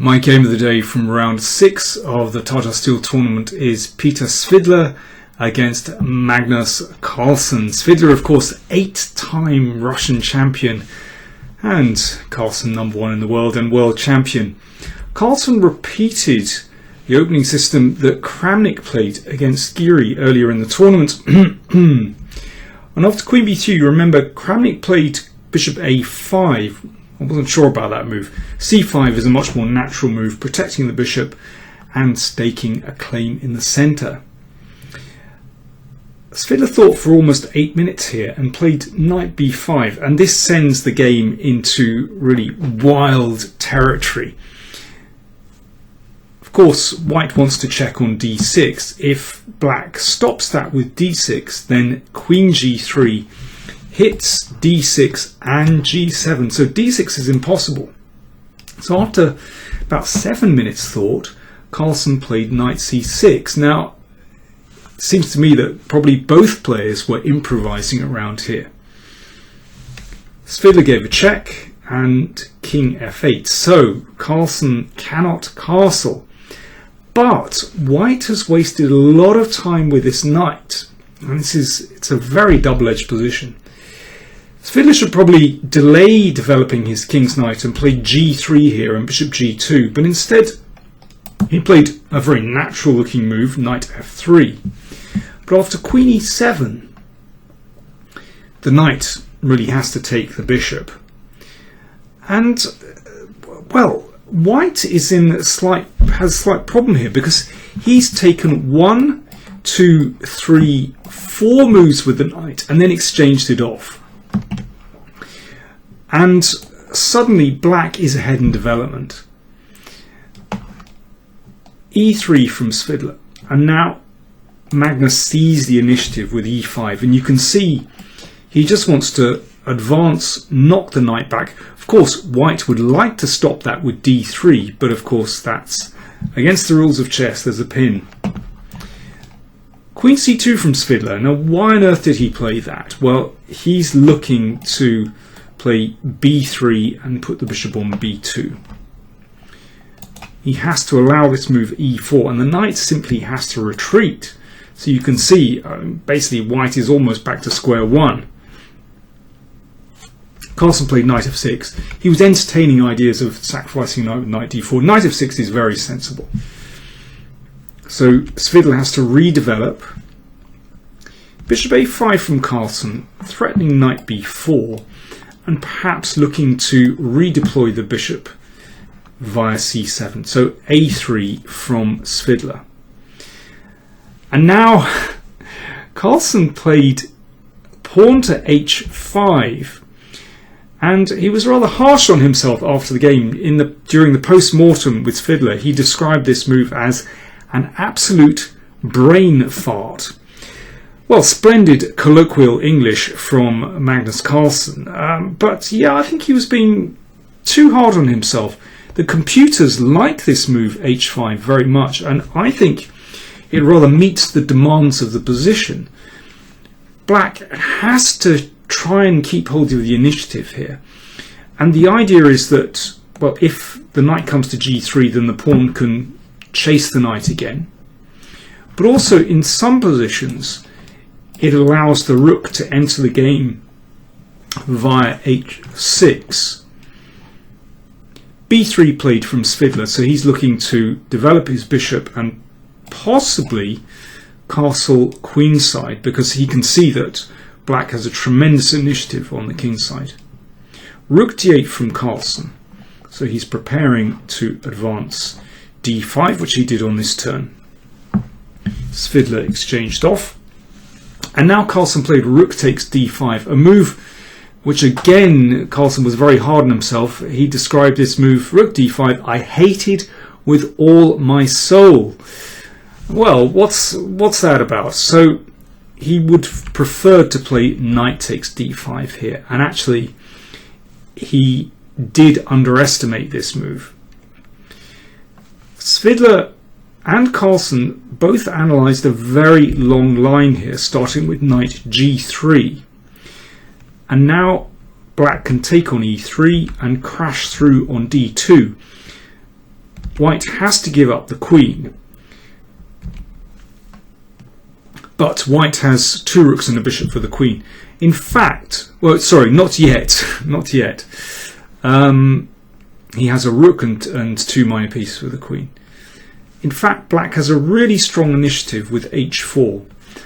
My game of the day from round 6 of the Tata Steel tournament is Peter Svidler against Magnus Carlsen. Svidler, of course, 8-time Russian champion and Carlsen #1 in the world and world champion. Carlsen repeated the opening system that Kramnik played against Giri earlier in the tournament. And after Queen b2, you remember Kramnik played Bishop a5. I wasn't sure about that move. c5 is a much more natural move, protecting the bishop and staking a claim in the centre. Svidler thought for almost 8 minutes here and played knight b5, and this sends the game into really wild territory. Of course, white wants to check on d6. If black stops that with d6, then queen g3 hits d6 and g7, so d6 is impossible. So after about 7 minutes thought, Carlsen played knight c6. Now, it seems to me that probably both players were improvising around here. Svidler gave a check and king f8, so Carlsen cannot castle. But white has wasted a lot of time with this knight, and it's a very double-edged position. Svidler should probably delay developing his king's knight and play g3 here and bishop g2, but instead he played a very natural looking move, knight f3. But after queen e7, the knight really has to take the bishop. And, well, white is has a slight problem here because he's taken 1, 2, 3, 4 moves with the knight and then exchanged it off. And suddenly black is ahead in development. e3 from Svidler, and now Magnus sees the initiative with e5, and you can see he just wants to advance, knock the knight back. Of course, white would like to stop that with d3, but of course that's against the rules of chess. There's a pin. Queen c2 from Svidler. Now, why on earth did he play that? Well, he's looking to play b3 and put the bishop on b2. He has to allow this move e4, and the knight simply has to retreat. So you can see basically white is almost back to square one. Carlsen played knight f6. He was entertaining ideas of sacrificing knight with knight d4. Knight f6 is very sensible. So Svidler has to redevelop. Bishop a5 from Carlsen, threatening knight b4, and perhaps looking to redeploy the bishop via c7. So a3 from Svidler. And now Carlsen played pawn to h5, and he was rather harsh on himself after the game. During the post-mortem with Svidler, he described this move as an absolute brain fart. Well, splendid colloquial English from Magnus Carlsen, but yeah, I think he was being too hard on himself. The computers like this move h5 very much, and I think it rather meets the demands of the position. Black has to try and keep hold of the initiative here, and the idea is that, well, if the knight comes to g3, then the pawn can chase the knight again, but also in some positions it allows the rook to enter the game via h6. b3 played from Svidler, so he's looking to develop his bishop and possibly castle queenside, because he can see that black has a tremendous initiative on the king side. Rook d8 from Carlsen, so he's preparing to advance d5, which he did on this turn. Svidler exchanged off, and now Carlsen played rook takes d5, a move which again Carlsen was very hard on himself. He described this move, rook d5, I hated with all my soul. Well, what's that about? So he would prefer to play knight takes d5 here, and actually he did underestimate this move. Svidler and Carlsen both analysed a very long line here, starting with knight g3. And now black can take on e3 and crash through on d2. white has to give up the queen. But white has 2 rooks and a bishop for the queen. In fact, well, sorry, not yet. Not yet. He has a rook and 2 minor pieces for the queen. In fact, black has a really strong initiative with h4.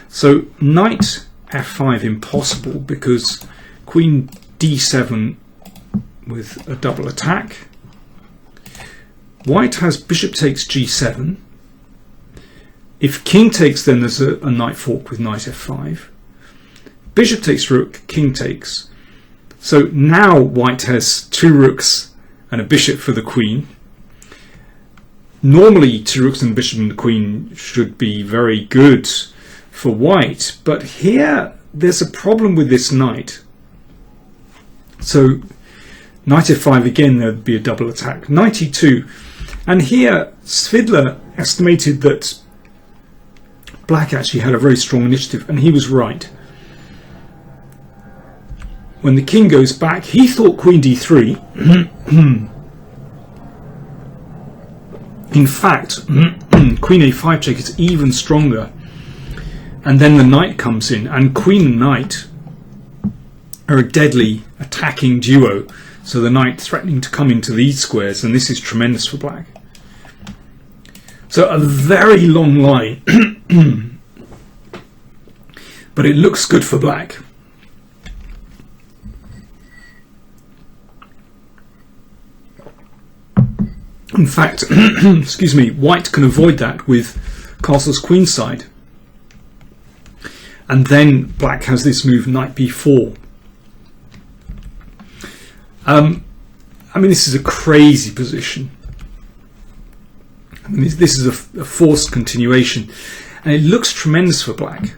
So knight f5 impossible, because queen d7 with a double attack. White has bishop takes g7. If king takes, then there's a knight fork with knight f5. Bishop takes rook, king takes. So now white has 2 rooks and a bishop for the queen. Normally 2 rooks and a bishop and the queen should be very good for white, but here there's a problem with this knight. So knight f5 again, there'd be a double attack. Knight e2, and here Svidler estimated that black actually had a very strong initiative, and he was right. When the king goes back, he thought queen d3. In fact, queen a5 check is even stronger. And then the knight comes in, and queen and knight are a deadly attacking duo. So the knight threatening to come into these squares, and this is tremendous for black. So a very long line, but it looks good for black. In fact, excuse me, white can avoid that with castle's queenside. And then black has this move knight b4. I mean, this is a crazy position. I mean, this is a forced continuation, and it looks tremendous for black.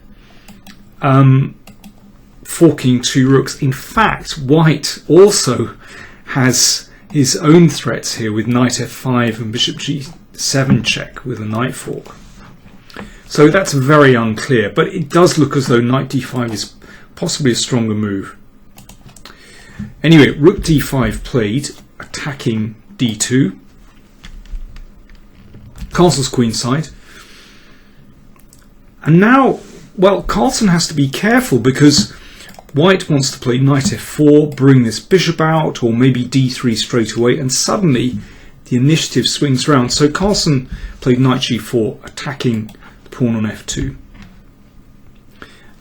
Forking 2 rooks. In fact, white also has his own threats here with knight f5 and bishop g7 check with a knight fork. So that's very unclear, but it does look as though knight d5 is possibly a stronger move. Anyway, rook d5 played, attacking d2. Castle's queenside. And now, well, Carlsen has to be careful, because white wants to play knight f4, bring this bishop out, or maybe d3 straight away, and suddenly the initiative swings around. So Carlsen played knight g4, attacking the pawn on f2.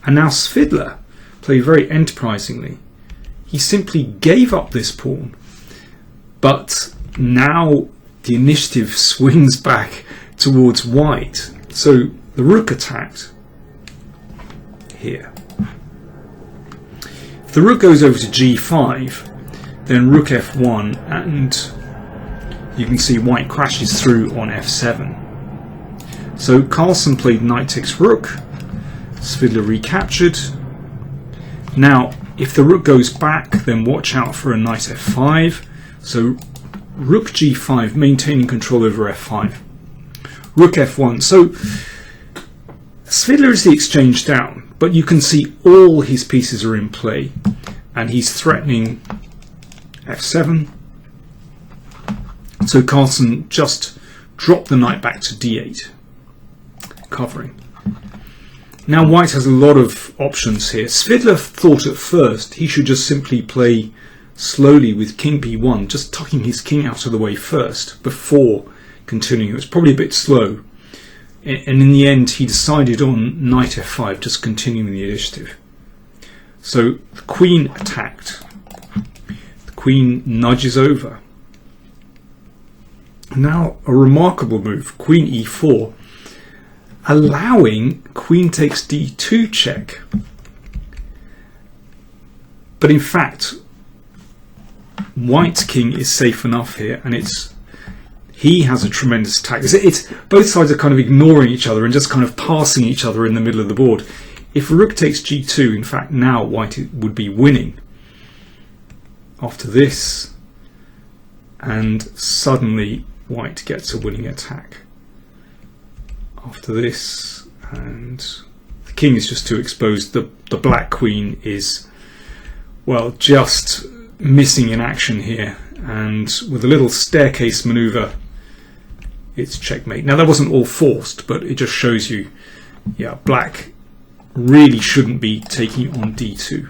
And now Svidler played very enterprisingly. He simply gave up this pawn, but now the initiative swings back towards white. So the rook attacked here. If the rook goes over to g5, then rook f1, and you can see white crashes through on f7. So Carlsen played knight takes rook, Svidler recaptured. Now if the rook goes back, then watch out for a knight f5. So rook g5, maintaining control over f5. Rook f1. So Svidler is the exchange down, but you can see all his pieces are in play, and he's threatening f7. So Carlsen just dropped the knight back to d8, covering. Now white has a lot of options here. Svidler thought at first he should just simply play slowly with king b1, just tucking his king out of the way first before continuing. It was probably a bit slow, and in the end he decided on knight f5, just continuing the initiative. So the queen attacked. The queen nudges over. Now a remarkable move, queen e4, allowing queen takes d2 check. But in fact, white's king is safe enough here, and he has a tremendous attack. It's both sides are kind of ignoring each other and just kind of passing each other in the middle of the board. If rook takes g2, in fact, now white would be winning. After this, and suddenly white gets a winning attack. After this, and the king is just too exposed. The black queen is, well, just missing in action here, and with a little staircase maneuver it's checkmate. Now that wasn't all forced, but it just shows you, yeah, black really shouldn't be taking on d2.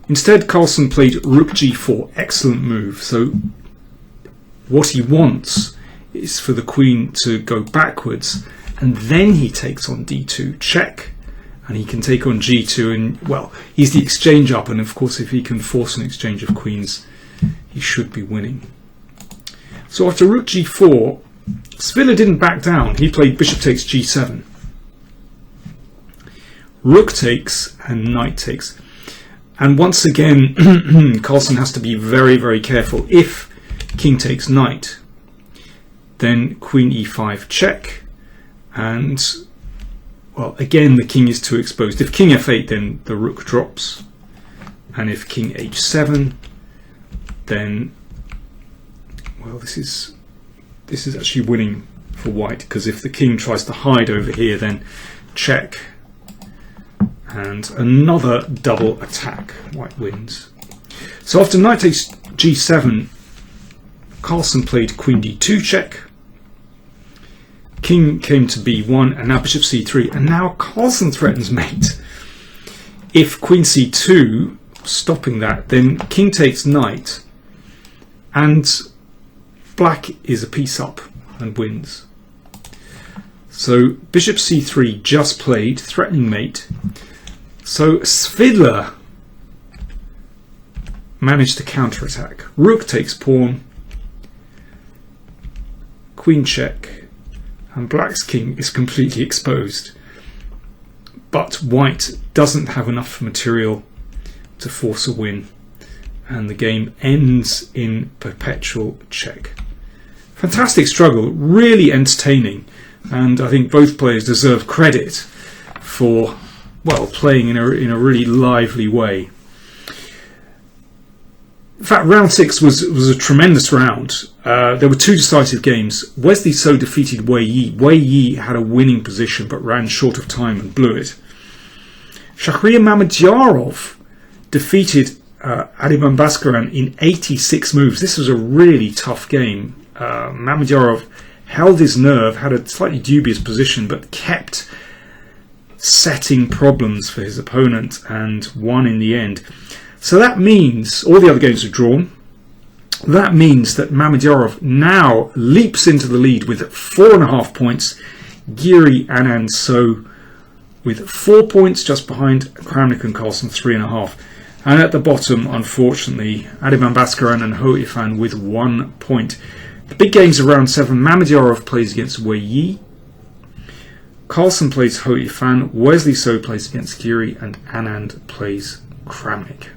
Instead, Carlsen played rook g4, excellent move. So what he wants is for the queen to go backwards, and then he takes on d2, check, and he can take on g2, and well, he's the exchange up, and of course if he can force an exchange of queens, he should be winning. So after rook g4, Svidler didn't back down. He played bishop takes g7. Rook takes and knight takes. And once again, Carlsen has to be very, very careful. If king takes knight, then queen e5 check. And, well, again, the king is too exposed. If king f8, then the rook drops. And if king h7, then, well, this is actually winning for white, because if the king tries to hide over here, then check. And another double attack, white wins. So after knight takes g7, Carlsen played queen d2 check. King came to b1, and now bishop c3, and now Carlsen threatens mate. If queen c2, stopping that, then king takes knight, and black is a piece up and wins. So bishop c3 just played, threatening mate. So Svidler managed to counterattack. Rook takes pawn, queen check, and black's king is completely exposed. But white doesn't have enough material to force a win, and the game ends in perpetual check. Fantastic struggle, really entertaining, and I think both players deserve credit for, well, playing in a really lively way. In fact, round 6 was a tremendous round. There were two decisive games. Wesley So defeated Wei Yi. Wei Yi had a winning position but ran short of time and blew it. Shahriar Mamedyarov defeated Adiman Bhaskaran in 86 moves. This was a really tough game. Mamedyarov held his nerve, had a slightly dubious position, but kept setting problems for his opponent and won in the end. So that means all the other games are drawn. That means that Mamedyarov now leaps into the lead with 4.5 points. Giri Anand So with 4 points, just behind Kramnik and Carlsen 3.5. And at the bottom, unfortunately, Adiman Bhaskaran and Ho Ifan with 1 point. The big games are round 7. Mamedyarov plays against Wei Yi. Carlsen plays Ho Ifan. Wesley So plays against Giri, and Anand plays Kramnik.